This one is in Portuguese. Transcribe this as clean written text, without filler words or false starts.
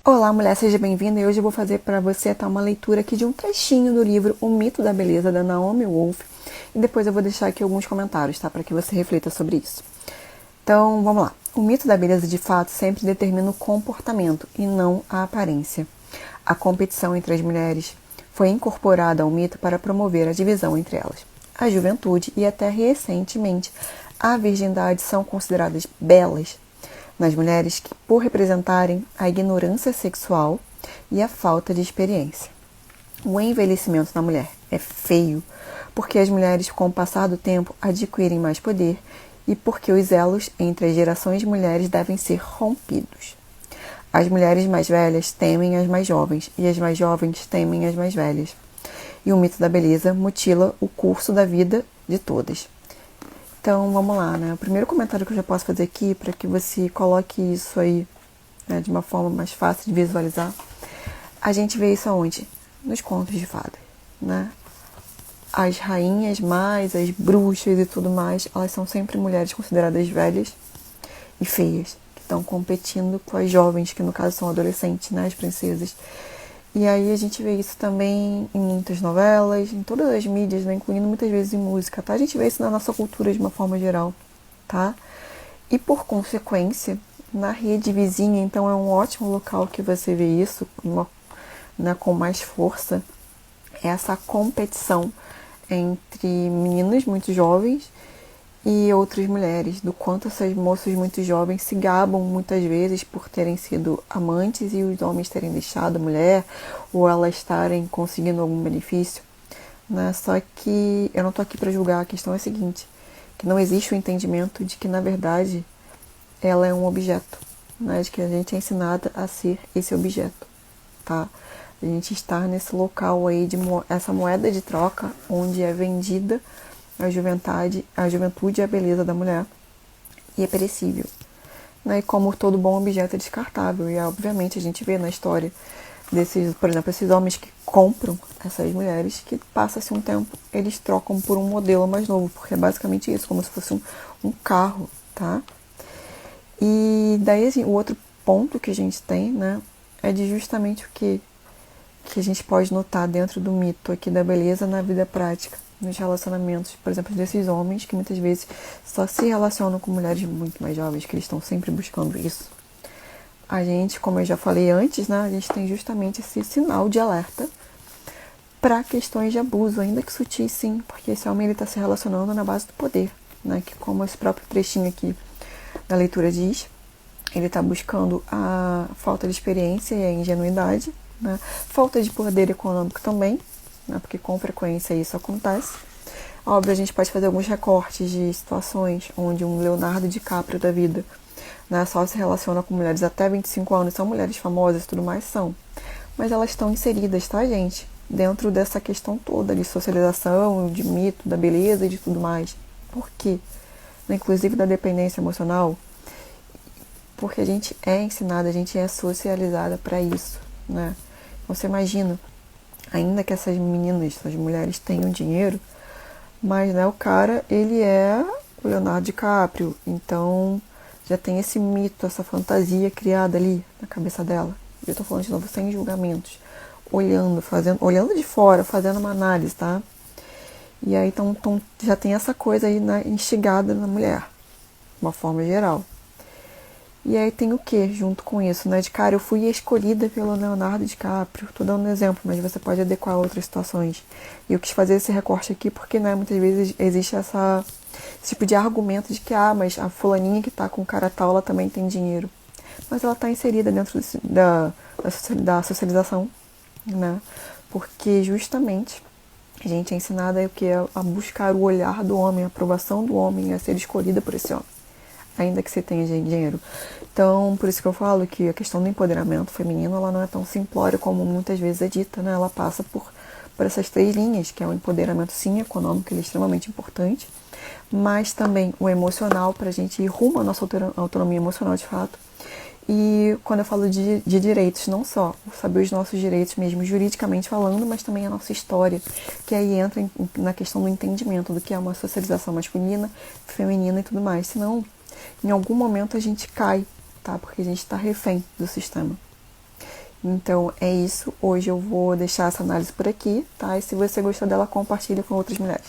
Olá, mulher, seja bem-vinda. E hoje eu vou fazer para você uma leitura aqui de um trechinho do livro O Mito da Beleza, da Naomi Wolf. E depois eu vou deixar aqui alguns comentários, tá? Para que você reflita sobre isso. Então, vamos lá. O mito da beleza, de fato, sempre determina o comportamento e não a aparência. A competição entre as mulheres foi incorporada ao mito para promover a divisão entre elas. A juventude e até recentemente a virgindade são consideradas belas nas mulheres que, por representarem a ignorância sexual e a falta de experiência. O envelhecimento da mulher é feio porque as mulheres, com o passar do tempo, adquirem mais poder e porque os elos entre as gerações de mulheres devem ser rompidos. As mulheres mais velhas temem as mais jovens e as mais jovens temem as mais velhas. E o mito da beleza mutila o curso da vida de todas. Então, vamos lá, né? O primeiro comentário que eu já posso fazer aqui, para que você coloque isso aí, né, de uma forma mais fácil de visualizar. A gente vê isso aonde? Nos contos de fadas, né? As rainhas mais, as bruxas e tudo mais, elas são sempre mulheres consideradas velhas e feias, que estão competindo com as jovens, que no caso são adolescentes, né? As princesas. E aí a gente vê isso também em muitas novelas, em todas as mídias, né, incluindo muitas vezes em música, tá? A gente vê isso na nossa cultura de uma forma geral, tá? E por consequência, na rede vizinha, então é um ótimo local que você vê isso, né, com mais força, essa competição entre meninas muito jovens e outras mulheres, do quanto essas moças muito jovens se gabam muitas vezes por terem sido amantes e os homens terem deixado a mulher, ou elas estarem conseguindo algum benefício, né? Só que eu não tô aqui para julgar, a questão é a seguinte, que não existe o entendimento de que, na verdade, ela é um objeto, né? De que a gente é ensinada a ser esse objeto, tá? A gente está nesse local aí, essa moeda de troca, onde é vendida a juventude e a beleza da mulher, e é perecível, né? E como todo bom objeto é descartável, e obviamente a gente vê na história desses, por exemplo, esses homens que compram essas mulheres, que passa-se um tempo, eles trocam por um modelo mais novo, porque é basicamente isso, como se fosse um carro, tá? E daí, assim, o outro ponto que a gente tem, né, é de justamente o que a gente pode notar dentro do mito aqui da beleza na vida prática, nos relacionamentos, por exemplo, desses homens que muitas vezes só se relacionam com mulheres muito mais jovens, que eles estão sempre buscando isso. A gente, como eu já falei antes, né, a gente tem justamente esse sinal de alerta para questões de abuso, ainda que sutis, sim, porque esse homem está se relacionando na base do poder, né, que como esse próprio trechinho aqui da leitura diz, ele está buscando a falta de experiência e a ingenuidade, né, falta de poder econômico também, né, porque com frequência isso acontece. Óbvio, a gente pode fazer alguns recortes de situações onde um Leonardo DiCaprio da vida, né, só se relaciona com mulheres até 25 anos, são mulheres famosas e tudo mais, são. Mas elas estão inseridas, tá, gente? Dentro dessa questão toda de socialização, de mito, da beleza e de tudo mais. Por quê? Inclusive da dependência emocional, porque a gente é ensinada, a gente é socializada para isso, né? Você imagina, ainda que essas meninas, essas mulheres tenham dinheiro, mas, né, o cara, ele é o Leonardo DiCaprio, então já tem esse mito, essa fantasia criada ali na cabeça dela. Eu tô falando de novo, sem julgamentos, olhando de fora, fazendo uma análise, tá? E aí então já tem essa coisa aí, né, instigada na mulher, de uma forma geral. E aí tem o que junto com isso, né? De cara, eu fui escolhida pelo Leonardo DiCaprio. Tô dando um exemplo, mas você pode adequar a outras situações. E eu quis fazer esse recorte aqui porque, né, muitas vezes existe esse tipo de argumento de que, mas a fulaninha que tá com o cara tal, ela também tem dinheiro. Mas ela tá inserida dentro da socialização, né? Porque justamente a gente é ensinada a buscar o olhar do homem, a aprovação do homem, a ser escolhida por esse homem, ainda que você tenha dinheiro. Então, por isso que eu falo que a questão do empoderamento feminino, ela não é tão simplória como muitas vezes é dita, né? Ela passa por essas três linhas, que é o empoderamento, sim, econômico, ele é extremamente importante, mas também o emocional, para a gente ir rumo à nossa autonomia emocional, de fato. E quando eu falo de direitos, não só saber os nossos direitos mesmo juridicamente falando, mas também a nossa história, que aí entra na questão do entendimento do que é uma socialização masculina, feminina e tudo mais. Senão, em algum momento a gente cai, tá? Porque a gente está refém do sistema. Então é isso. Hoje eu vou deixar essa análise por aqui, tá? E se você gostou dela, compartilhe com outras mulheres.